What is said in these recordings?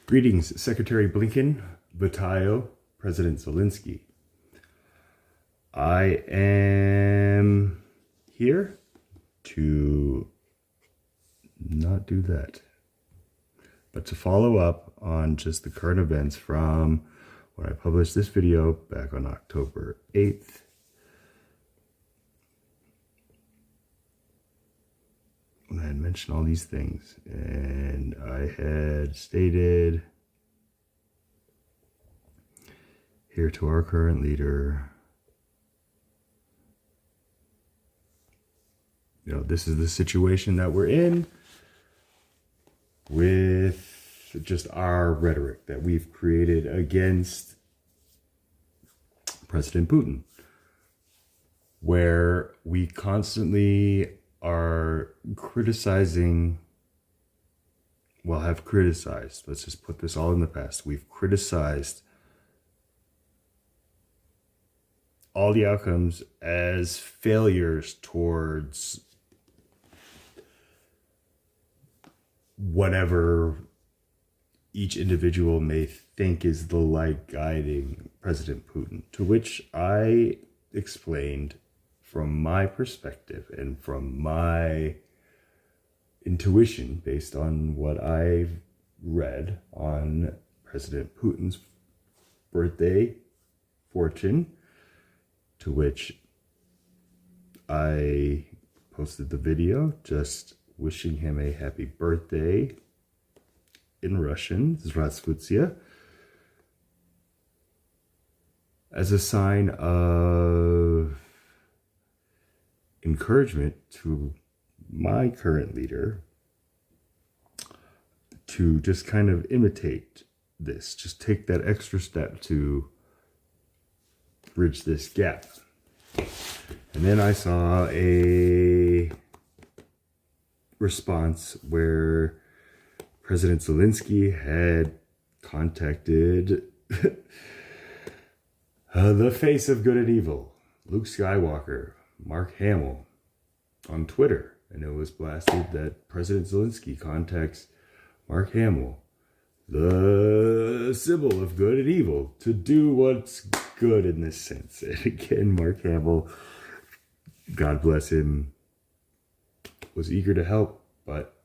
Greetings, Secretary Blinken, Vitayo, President Zelensky. I am here to not do that, but to follow up on just the current events from when I published this video back on October 8th. When I had mentioned all these things, and I had stated here to our current leader, this is the situation that we're in with just our rhetoric that we've created against President Putin, where we constantly are criticizing, have criticized, let's just put this all in the past. We've criticized all the outcomes as failures towards whatever each individual may think is the light guiding President Putin, to which I explained from my perspective and from my intuition based on what I've read on President Putin's birthday fortune, to which I posted the video just wishing him a happy birthday in Russian, Zdravstvuyte, as a sign of encouragement to my current leader to just kind of imitate this, just take that extra step to bridge this gap. And then I saw a response where President Zelensky had contacted the face of good and evil, Luke Skywalker, Mark Hamill, on Twitter, and it was blasted that President Zelensky contacts Mark Hamill, the symbol of good and evil, to do what's good in this sense. And again, Mark Hamill, God bless him, was eager to help, but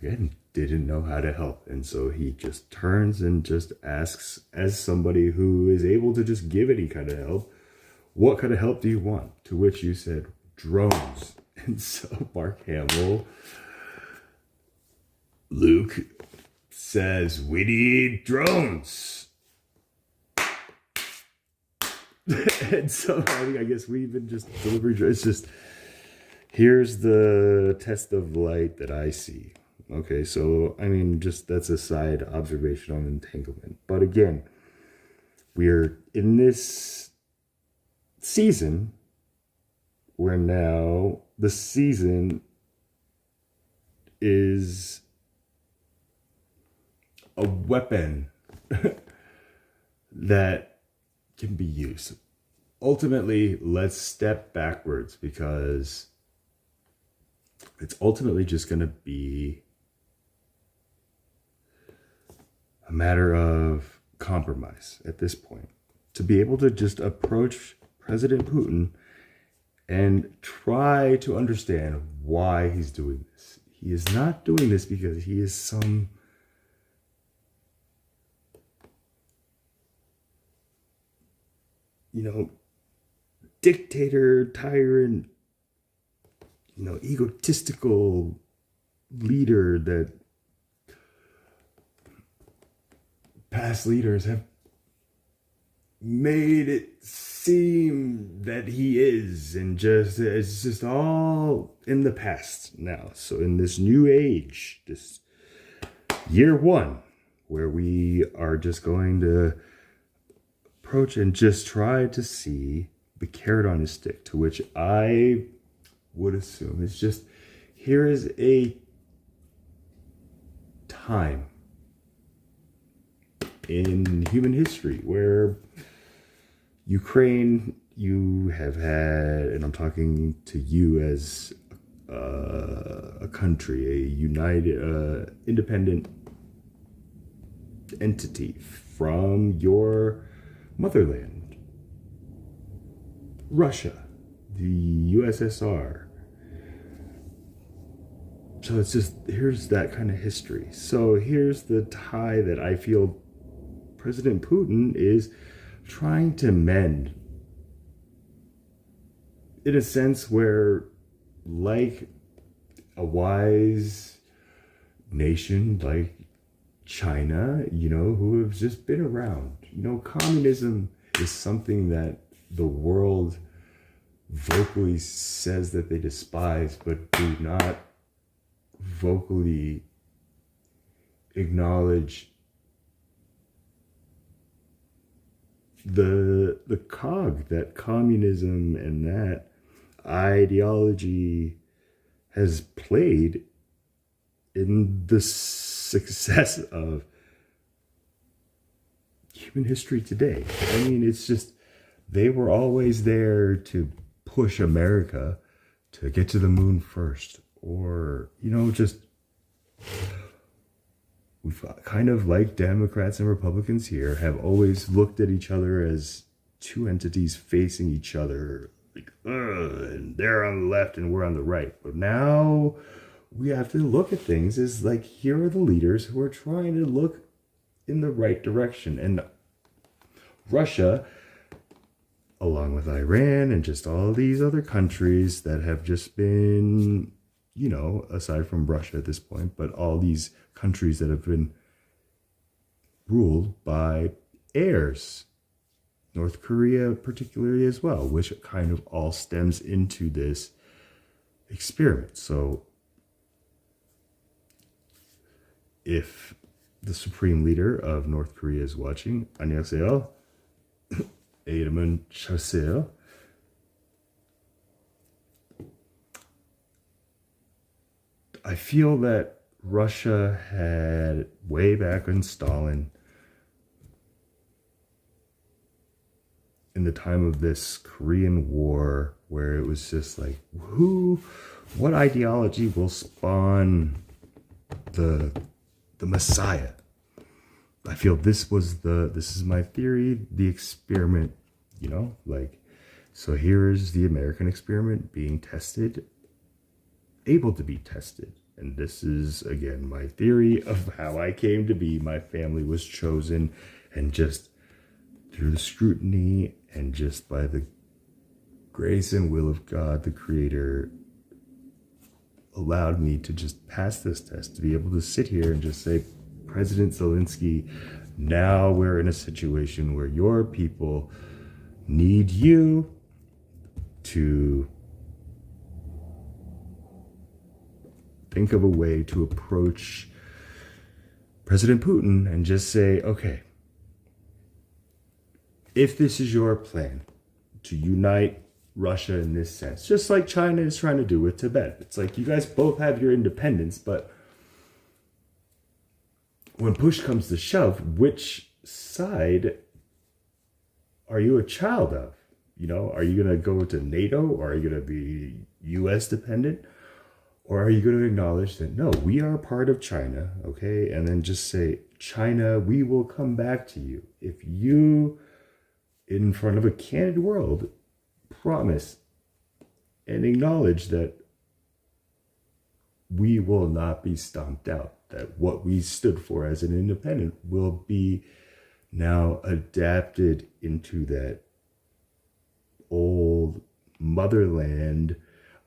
again, didn't know how to help. And so he just turns and just asks, as somebody who is able to just give any kind of help, what kind of help do you want? To which you said, drones. And so Mark Hamill, Luke, says, we need drones. And so I guess we've been just delivering drones. It's just, here's the test of light that I see. Okay, so, just that's a side observation on entanglement. But again, we're in this season where now the season is a weapon that can be used. Ultimately, let's step backwards, because it's ultimately just going to be a matter of compromise at this point, to be able to just approach President Putin and try to understand why he's doing this. He is not doing this because he is some dictator, tyrant, egotistical leader that past leaders have made it seem that he is, and it's just all in the past now. So in this new age, this year one, where we are just going to approach and just try to see the carrot on his stick, to which I would assume is just, here is a time in human history where Ukraine, you have had, and I'm talking to you as a country, a united, independent entity from your motherland, Russia, the USSR. So it's just, here's that kind of history. So here's the tie that I feel President Putin is trying to mend, in a sense where, like a wise nation like China, who have just been around. Communism is something that the world vocally says that they despise, but do not vocally acknowledge the cog that communism and that ideology has played in the success of human history today. I mean, it's just, they were always there to push America to get to the moon first. Or, just, we've kind of, like Democrats and Republicans here, have always looked at each other as two entities facing each other. Like, and they're on the left and we're on the right. But now we have to look at things as like, here are the leaders who are trying to look in the right direction. And Russia, along with Iran and just all these other countries that have just been, aside from Russia at this point, but all these countries that have been ruled by heirs, North Korea particularly as well, which kind of all stems into this experiment. So if the supreme leader of North Korea is watching, 안녕하세요. 이름은 찰스예요. I feel that Russia had, way back in Stalin, in the time of this Korean War, where it was just like, what ideology will spawn the Messiah? I feel this is my theory, the experiment, so here's the American experiment being tested, able to be tested. And this is, again, my theory of how I came to be. My family was chosen, and just through the scrutiny and just by the grace and will of God, the Creator allowed me to just pass this test, to be able to sit here and just say, President Zelensky, now we're in a situation where your people need you to think of a way to approach President Putin and just say, okay, if this is your plan to unite Russia in this sense, just like China is trying to do with Tibet. It's like, you guys both have your independence, but when push comes to shove, which side are you a child of? Are you going to go to NATO, or are you going to be US dependent? Or are you going to acknowledge that, no, we are part of China, okay? And then just say, China, we will come back to you. If you, in front of a candid world, promise and acknowledge that we will not be stomped out, that what we stood for as an independent will be now adapted into that old motherland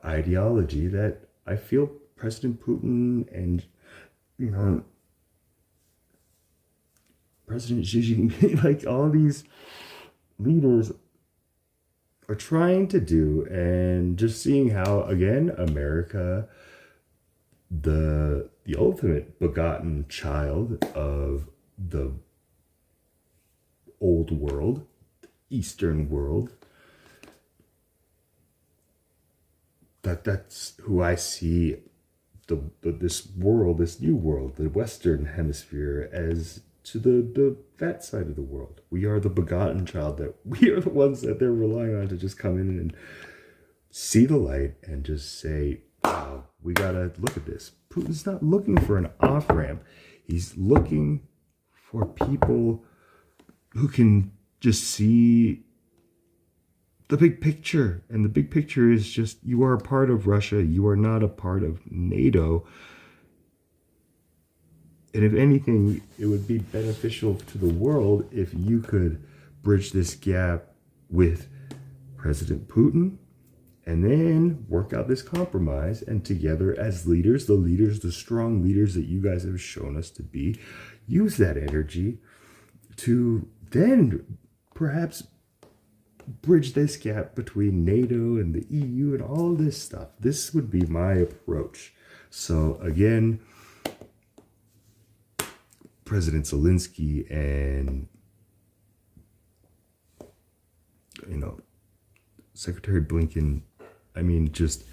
ideology that I feel President Putin and, President Xi Jinping, like all these leaders are trying to do. And just seeing how, again, America, the ultimate begotten child of the old world, Eastern world, that's who I see this world, this new world, the Western hemisphere, as to that side of the world. We are the begotten child, that we are the ones that they're relying on to just come in and see the light and just say, wow, we gotta look at this. Putin's not looking for an off-ramp. He's looking for people who can just see the big picture. And the big picture is just, you are a part of Russia. You are not a part of NATO. And if anything, it would be beneficial to the world if you could bridge this gap with President Putin and then work out this compromise, and together as leaders, the strong leaders that you guys have shown us to be, use that energy to then perhaps bridge this gap between NATO and the EU and all this stuff. This would be my approach. So again, President Zelensky and, Secretary Blinken, just...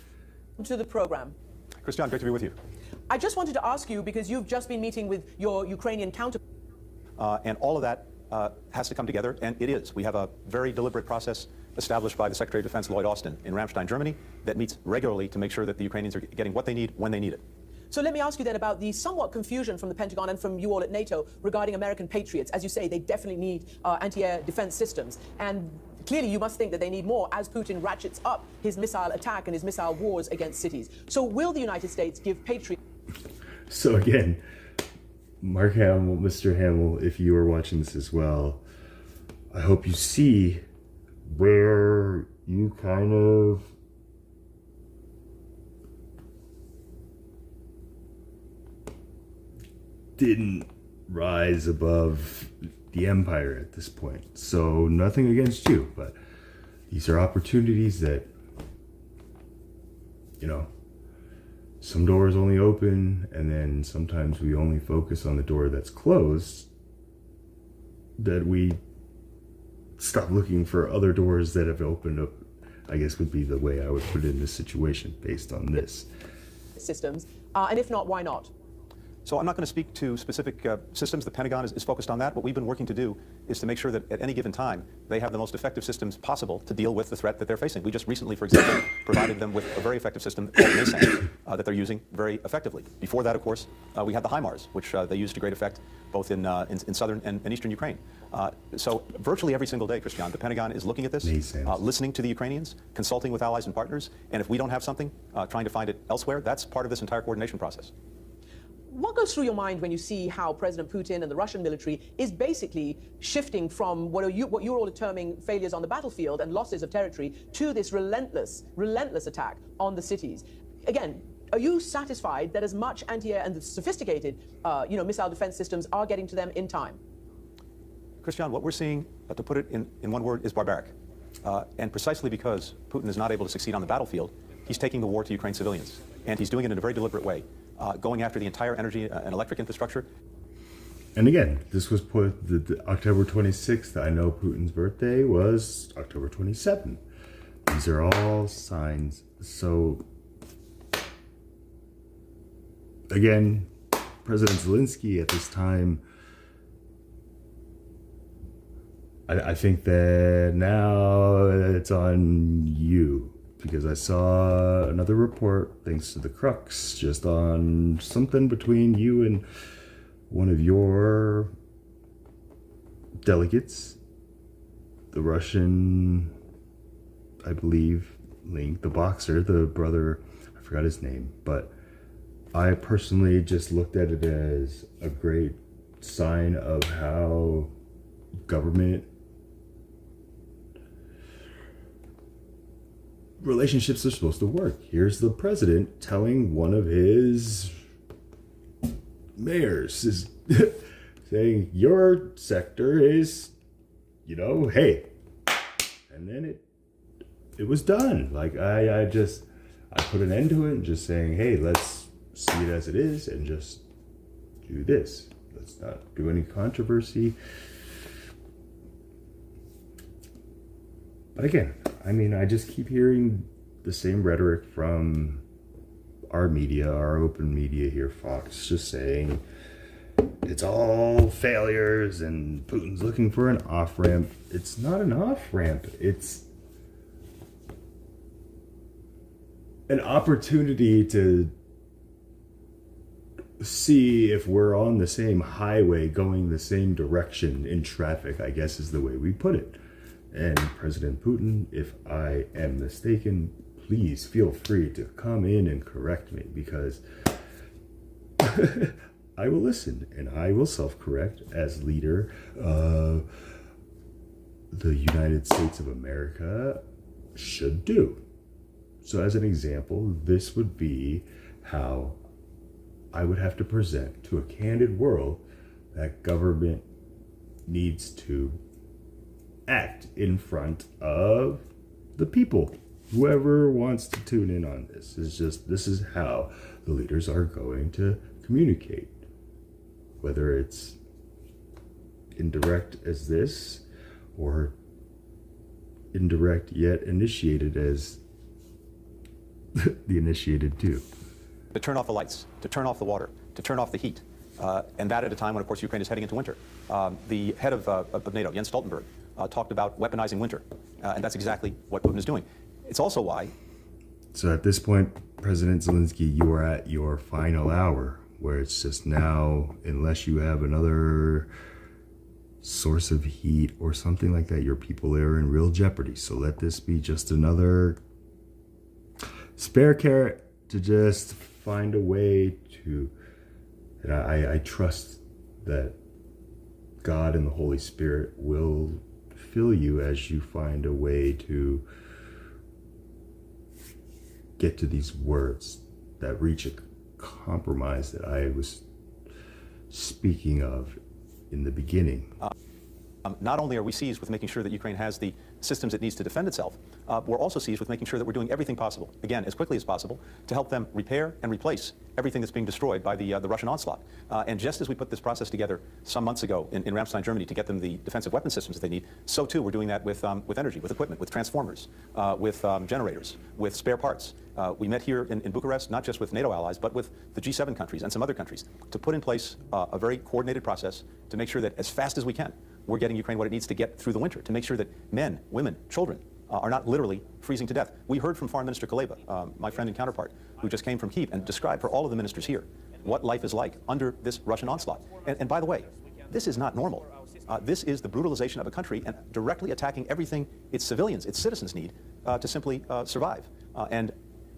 To the program. Christian, great to be with you. I just wanted to ask you, because you've just been meeting with your Ukrainian counterpart. And all of that has to come together, and it is. We have a very deliberate process established by the Secretary of Defense, Lloyd Austin, in Ramstein, Germany, that meets regularly to make sure that the Ukrainians are getting what they need when they need it. So let me ask you then about the somewhat confusion from the Pentagon and from you all at NATO regarding American Patriots. As you say, they definitely need anti-air defense systems. And clearly you must think that they need more as Putin ratchets up his missile attack and his missile wars against cities. So will the United States give Patriots... So again, Mark Hamill, Mr. Hamill, if you are watching this as well, I hope you see where you kind of didn't rise above the empire at this point. So nothing against you, but these are opportunities that, some doors only open, and then sometimes we only focus on the door that's closed, that we stop looking for other doors that have opened up, I guess would be the way I would put it in this situation based on this. Systems, and if not, why not? So I'm not going to speak to specific systems. The Pentagon is focused on that. What we've been working to do is to make sure that at any given time, they have the most effective systems possible to deal with the threat that they're facing. We just recently, for example, provided them with a very effective system called NASAMS that they're using very effectively. Before that, of course, we had the HIMARS, which they used to great effect both in southern and eastern Ukraine. So virtually every single day, Christian, the Pentagon is looking at this, listening to the Ukrainians, consulting with allies and partners, and if we don't have something, trying to find it elsewhere. That's part of this entire coordination process. What goes through your mind when you see how President Putin and the Russian military is basically shifting from what you're all terming failures on the battlefield and losses of territory to this relentless attack on the cities? Again, are you satisfied that as much anti-air and the sophisticated, missile defense systems are getting to them in time? Christian, what we're seeing, to put it in one word, is barbaric. And precisely because Putin is not able to succeed on the battlefield, he's taking the war to Ukraine civilians. And he's doing it in a very deliberate way. Going after the entire energy and electric infrastructure. And again, this was put the October 26th. I know Putin's birthday was October 27th. These are all signs. So again, President Zelensky at this time, I think that now it's on you. Because I saw another report, thanks to the Crux, just on something between you and one of your delegates, the Russian, I believe, link, the boxer, the brother, I forgot his name, but I personally just looked at it as a great sign of how government relationships are supposed to work. Here's the president telling one of his mayors, is saying, your sector is, hey. And then it was done. Like, I put an end to it and just saying, hey, let's see it as it is and just do this. Let's not do any controversy. But again, I just keep hearing the same rhetoric from our media, our open media here, Fox, just saying it's all failures and Putin's looking for an off-ramp. It's not an off-ramp. It's an opportunity to see if we're on the same highway going the same direction in traffic, I guess is the way we put it. And President Putin, if I am mistaken, please feel free to come in and correct me, because I will listen and I will self-correct as leader of the United States of America should do. So as an example, this would be how I would have to present to a candid world that government needs to act in front of the people. Whoever wants to tune in on this is how the leaders are going to communicate. Whether it's indirect as this or indirect yet initiated as the initiated do. To turn off the lights, to turn off the water, to turn off the heat, and that at a time when, of course, Ukraine is heading into winter. The head of NATO, Jens Stoltenberg, talked about weaponizing winter, and that's exactly what Putin is doing. It's also why. So at this point, President Zelensky, you are at your final hour, where it's just now, unless you have another source of heat or something like that, your people are in real jeopardy. So let this be just another spare carrot to just find a way to, and I trust that God and the Holy Spirit will fill you as you find a way to get to these words that reach a compromise that I was speaking of in the beginning. Not only are we seized with making sure that Ukraine has the systems it needs to defend itself, we're also seized with making sure that we're doing everything possible, again, as quickly as possible, to help them repair and replace everything that's being destroyed by the Russian onslaught. And just as we put this process together some months ago in Ramstein, Germany, to get them the defensive weapon systems that they need, so too we're doing that with energy, with equipment, with transformers, with generators, with spare parts. We met here in Bucharest, not just with NATO allies, but with the G7 countries and some other countries, to put in place a very coordinated process to make sure that as fast as we can, we're getting Ukraine what it needs to get through the winter, to make sure that men, women, children are not literally freezing to death. We heard from Foreign Minister Kuleba, my friend and counterpart, who just came from Kyiv, and described for all of the ministers here what life is like under this Russian onslaught. And by the way, this is not normal. This is the brutalization of a country and directly attacking everything its civilians, its citizens need to simply survive. And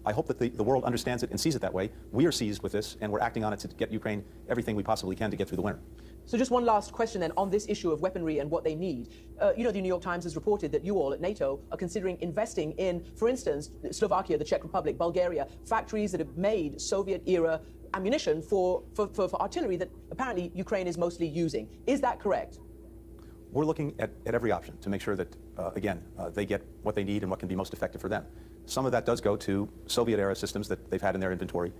I hope that the world understands it and sees it that way. We are seized with this, and we're acting on it to get Ukraine everything we possibly can to get through the winter. So just one last question then on this issue of weaponry and what they need. The New York Times has reported that you all at NATO are considering investing in, for instance, Slovakia, the Czech Republic, Bulgaria, factories that have made Soviet-era ammunition for artillery that apparently Ukraine is mostly using. Is that correct? We're looking at every option to make sure that, again, they get what they need and what can be most effective for them. Some of that does go to Soviet-era systems that they've had in their inventory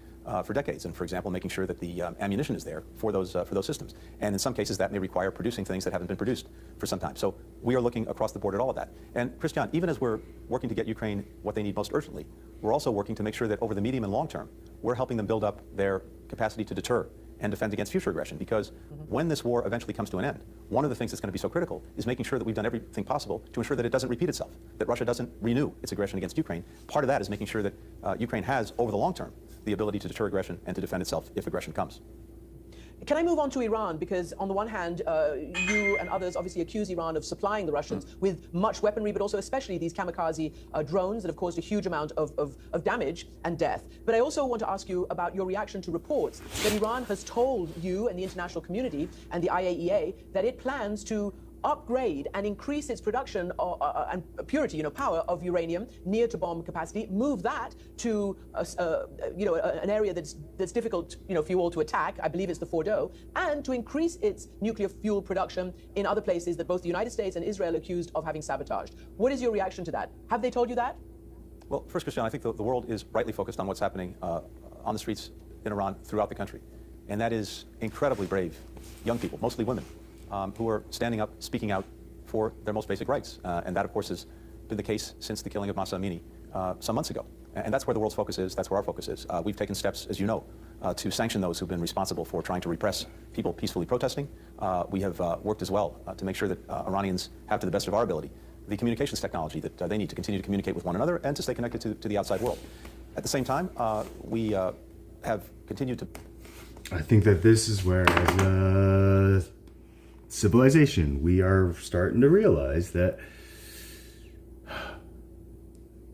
for decades, and for example, making sure that the ammunition is there for those systems. And in some cases, that may require producing things that haven't been produced for some time. So we are looking across the board at all of that. And Christian, even as we're working to get Ukraine what they need most urgently, we're also working to make sure that over the medium and long term, we're helping them build up their capacity to deter and defend against future aggression. Because when this war eventually comes to an end, one of the things that's going to be so critical is making sure that we've done everything possible to ensure that it doesn't repeat itself, that Russia doesn't renew its aggression against Ukraine. Part of that is making sure that Ukraine has, over the long term, the ability to deter aggression and to defend itself if aggression comes. Can I move on to Iran? Because on the one hand, you and others obviously accuse Iran of supplying the Russians with much weaponry, but also especially these kamikaze drones that have caused a huge amount of damage and death. But I also want to ask you about your reaction to reports that Iran has told you and the international community and the IAEA that it plans to upgrade and increase its production and purity, power of uranium near to bomb capacity, move that to an area that's difficult, for you all to attack. I believe it's the Fordow, and to increase its nuclear fuel production in other places that both the United States and Israel are accused of having sabotaged. What is your reaction to that? Have they told you that? Well, first, Christian, I think the world is rightly focused on what's happening on the streets in Iran throughout the country, and that is incredibly brave young people, mostly women, who are standing up, speaking out for their most basic rights. And that, of course, has been the case since the killing of Mahsa Amini some months ago. And that's where the world's focus is. That's where our focus is. We've taken steps, as you know, to sanction those who've been responsible for trying to repress people peacefully protesting. We have worked as well to make sure that Iranians have, to the best of our ability, the communications technology that they need to continue to communicate with one another and to stay connected to the outside world. At the same time, we have continued to I think that this is where, as a civilization, we are starting to realize that,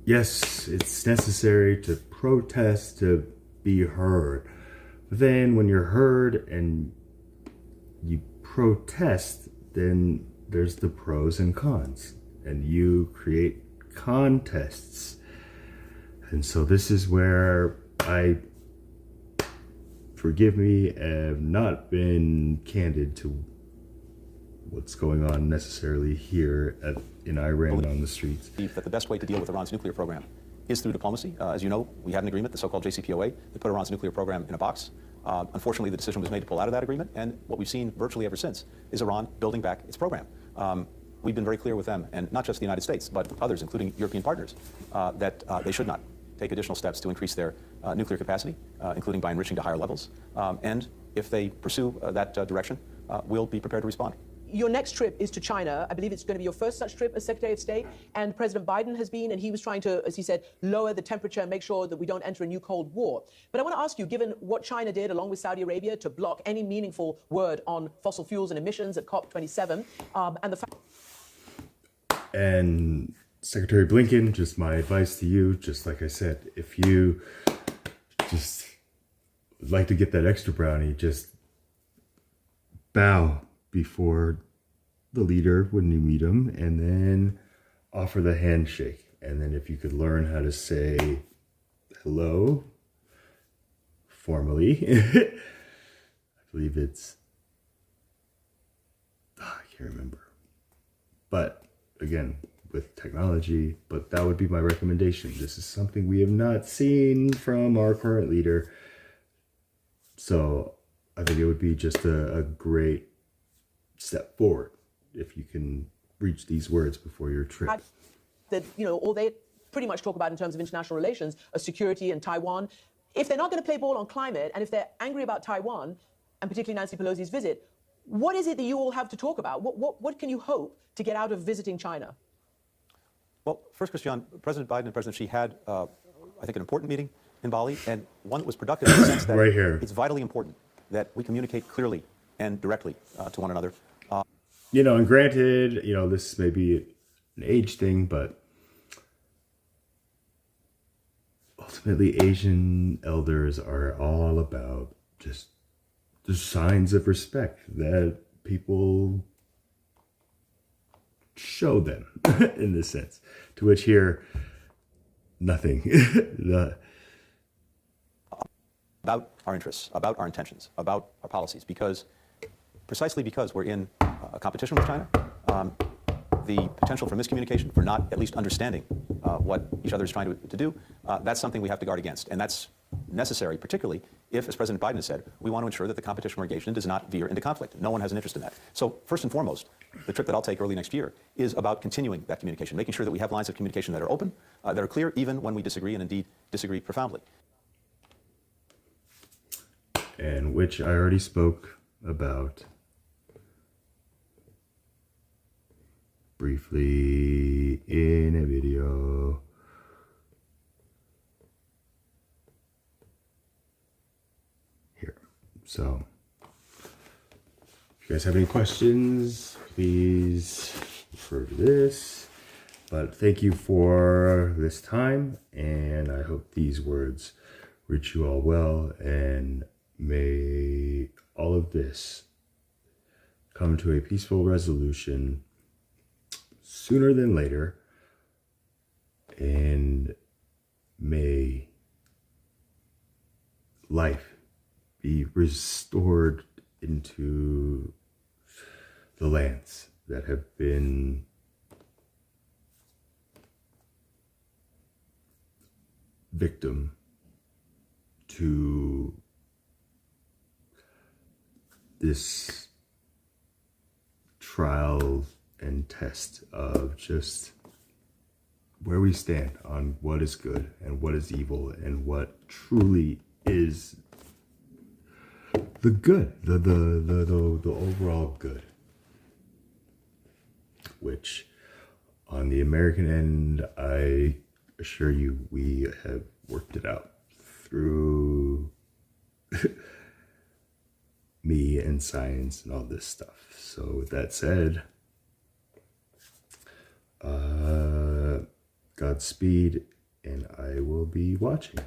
yes, it's necessary to protest to be heard. But then when you're heard and you protest, then there's the pros and cons. And you create contests. And so this is where I, forgive me, have not been candid to what's going on necessarily here in Iran on the streets. That the best way to deal with Iran's nuclear program is through diplomacy. As you know, we had an agreement, the so-called JCPOA, that put Iran's nuclear program in a box. Unfortunately, the decision was made to pull out of that agreement, and what we've seen virtually ever since is Iran building back its program. We've been very clear with them, and not just the United States, but others, including European partners, that they should not take additional steps to increase their nuclear capacity, including by enriching to higher levels. And if they pursue that direction, we'll be prepared to respond. Your next trip is to China. I believe it's going to be your first such trip as Secretary of State. And President Biden has been, and he was trying to, as he said, lower the temperature and make sure that we don't enter a new Cold War. But I want to ask you, given what China did along with Saudi Arabia to block any meaningful word on fossil fuels and emissions at COP27, and the fact... And Secretary Blinken, just my advice to you, just like I said, if you just would like to get that extra brownie, just bow before the leader when you meet him, and then offer the handshake. And then if you could learn how to say hello formally, I believe it's, I can't remember. But again, with technology, but that would be my recommendation. This is something we have not seen from our current leader. So I think it would be just a great step forward if you can reach these words before your trip. That, you know, all they pretty much talk about in terms of international relations are security and Taiwan. If they're not going to play ball on climate, and if they're angry about Taiwan, and particularly Nancy Pelosi's visit, what is it that you all have to talk about? What can you hope to get out of visiting China? Well, first, Christian, President Biden and President Xi had, I think, an important meeting in Bali, and one that was productive in the sense that right here. It's vitally important that we communicate clearly and directly to one another. You know, and granted, you know, this may be an age thing, but ultimately Asian elders are all about just the signs of respect that people show them in this sense, to which here, nothing. About our interests, about our intentions, about our policies, precisely because we're in a competition with China, the potential for miscommunication, for not at least understanding what each other is trying to do, that's something we have to guard against. And that's necessary, particularly if, as President Biden has said, we want to ensure that the competition we're engaged in does not veer into conflict. No one has an interest in that. So first and foremost, the trip that I'll take early next year is about continuing that communication, making sure that we have lines of communication that are open, that are clear, even when we disagree, and indeed disagree profoundly. And which I already spoke about briefly in a video. Here. So, if you guys have any questions, please refer to this. But thank you for this time, and I hope these words reach you all well, and may all of this come to a peaceful resolution sooner than later, and may life be restored into the lands that have been victim to this trial and test of just where we stand on what is good and what is evil and what truly is the good, the overall good, which on the American end, I assure you, we have worked it out through me and science and all this stuff. So with that said, Godspeed, and I will be watching.